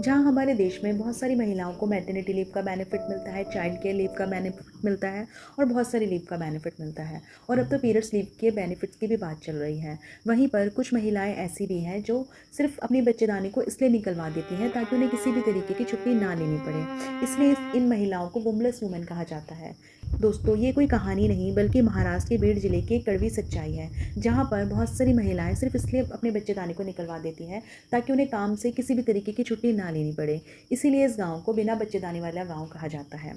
जहाँ हमारे देश में बहुत सारी महिलाओं को मैटरनिटी लीव का बेनिफिट मिलता है, चाइल्ड केयर लीव का बेनिफिट मिलता है और बहुत सारी लीव का बेनिफिट मिलता है। और अब तो पीरियड्स लीव के बेनिफिट्स की भी बात चल रही है। वहीं पर कुछ महिलाएं ऐसी भी हैं जो सिर्फ अपनी बच्चेदानी को इसलिए निकलवा देती हैं ताकि उन्हें किसी भी तरीके की छुट्टी ना लेनी पड़े। इसलिए इन महिलाओं को वुमलेस वुमेन कहा जाता है। दोस्तों, ये कोई कहानी नहीं बल्कि महाराष्ट्र के बीड जिले की एक कड़वी सच्चाई है, जहाँ पर बहुत सारी महिलाएं सिर्फ इसलिए अपने बच्चेदानी को निकलवा देती हैं ताकि उन्हें काम से किसी भी तरीके की छुट्टी ना लेनी पड़े। इसीलिए इस गांव को बिना बच्चेदानी वाला गांव कहा जाता है।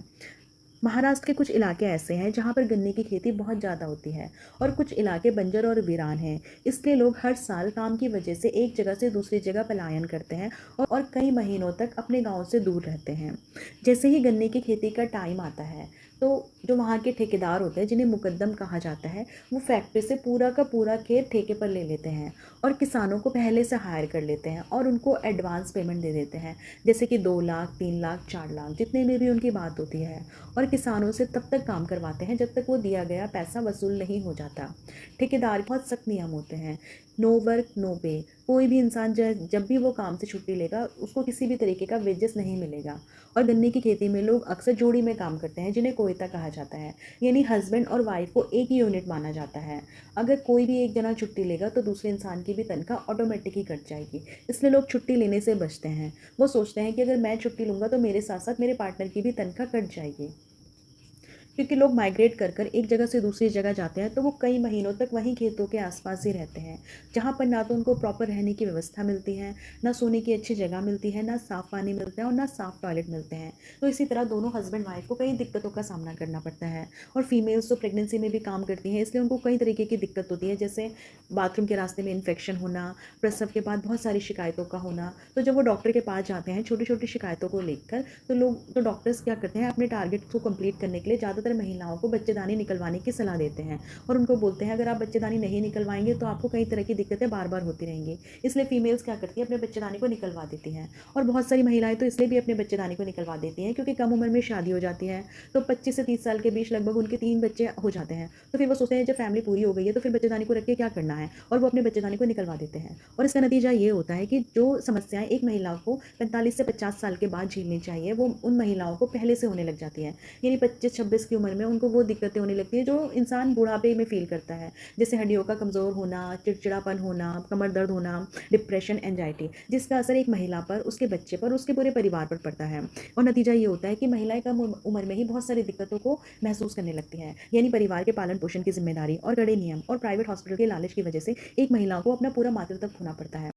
महाराष्ट्र के कुछ इलाके ऐसे हैं जहाँ पर गन्ने की खेती बहुत ज़्यादा होती है और कुछ इलाके बंजर और वीरान हैं। इसलिए लोग हर साल काम की वजह से एक जगह से दूसरी जगह पलायन करते हैं और कई महीनों तक अपने गांव से दूर रहते हैं। जैसे ही गन्ने की खेती का टाइम आता है तो जो वहाँ के ठेकेदार होते हैं, जिन्हें मुकद्दम कहा जाता है, वो फैक्ट्री से पूरा का पूरा खेत ठेके पर ले लेते हैं और किसानों को पहले से हायर कर लेते हैं और उनको एडवांस पेमेंट दे देते हैं, जैसे कि 2 लाख, 3 लाख, 4 लाख, जितने में भी उनकी बात होती है। और किसानों से तब तक काम करवाते हैं जब तक वो दिया गया पैसा वसूल नहीं हो जाता। ठेकेदार बहुत सख्त नियम होते हैं। नो वर्क नो पे। कोई भी इंसान जब भी वो काम से छुट्टी लेगा उसको किसी भी तरीके का वेजेस नहीं मिलेगा। और गन्ने की खेती में लोग अक्सर जोड़ी में काम करते हैं, जिन्हें कोयता कहा जाता है, यानी हस्बैंड और वाइफ को एक ही यूनिट माना जाता है। अगर कोई भी एक जना छुट्टी लेगा तो दूसरे इंसान की भी तनख्वाह ऑटोमेटिक ही कट जाएगी। इसलिए लोग छुट्टी लेने से बचते हैं। वो सोचते हैं कि अगर मैं छुट्टी लूँगा तो मेरे साथ साथ मेरे पार्टनर की भी तनख्वाह कट जाएगी। क्योंकि लोग माइग्रेट कर कर एक जगह से दूसरी जगह जाते हैं तो वो कई महीनों तक वहीं खेतों के आसपास ही रहते हैं, जहाँ पर ना तो उनको प्रॉपर रहने की व्यवस्था मिलती है, ना सोने की अच्छी जगह मिलती है, ना साफ़ पानी मिलता है और ना साफ़ टॉयलेट मिलते हैं। तो इसी तरह दोनों हस्बैंड वाइफ को कई दिक्कतों का सामना करना पड़ता है। और फीमेल्स तो प्रेगनेंसी में भी काम करती हैं, इसलिए उनको कई तरीके की दिक्कत होती है, जैसे बाथरूम के रास्ते में इन्फेक्शन होना, प्रसव के बाद बहुत सारी शिकायतों का होना। तो जब वो डॉक्टर के पास जाते हैं छोटी छोटी शिकायतों को लेकर, तो डॉक्टर्स क्या करते हैं, अपने टारगेट को कंप्लीट करने के लिए ज़्यादातर महिलाओं को बच्चेदानी निकलवाने की सलाह देते हैं और उनको बोलते हैं अगर आप बच्चेदानी नहीं निकलवाएंगे तो आपको कई तरह की दिक्कतें बार बार होती रहेंगी। इसलिए फीमेल्स क्या करती हैं, अपने बच्चेदानी को निकलवा देती हैं। और बहुत सारी महिलाएं तो इसलिए भी अपने बच्चेदानी को निकलवा देती हैं क्योंकि कम उम्र में शादी हो जाती है। तो 25 से 30 साल के बीच लगभग उनके 3 बच्चे हो जाते हैं। तो फिर वो सोचते हैं जब फैमिली पूरी हो गई है तो फिर बच्चेदानी को रख के क्या करना है, और वो अपने बच्चेदानी को निकलवा देते हैं। और इसका नतीजा ये होता है कि जो समस्याएं एक महिला को 45 से 50 साल के बाद झेलनी चाहिए वो उन महिलाओं को पहले से होने लग जाती हैं। यानी 25-26 की उम्र में उनको वो दिक्कतें होने लगती है जो इंसान बुढ़ापे में फील करता है, जैसे हड्डियों का कमज़ोर होना, चिड़चिड़ापन होना, कमर दर्द होना, डिप्रेशन, एंजाइटी, जिसका असर एक महिला पर, उसके बच्चे पर, उसके पूरे परिवार पर पड़ता है। और नतीजा ये होता है कि महिलाएं कम उम्र में ही बहुत सारी दिक्कतों को महसूस करने लगती हैं। यानी परिवार के पालन पोषण की जिम्मेदारी और कड़े नियम और प्राइवेट हॉस्पिटल के लालच की वजह से एक महिला को अपना पूरा मातृत्व खोना पड़ता है।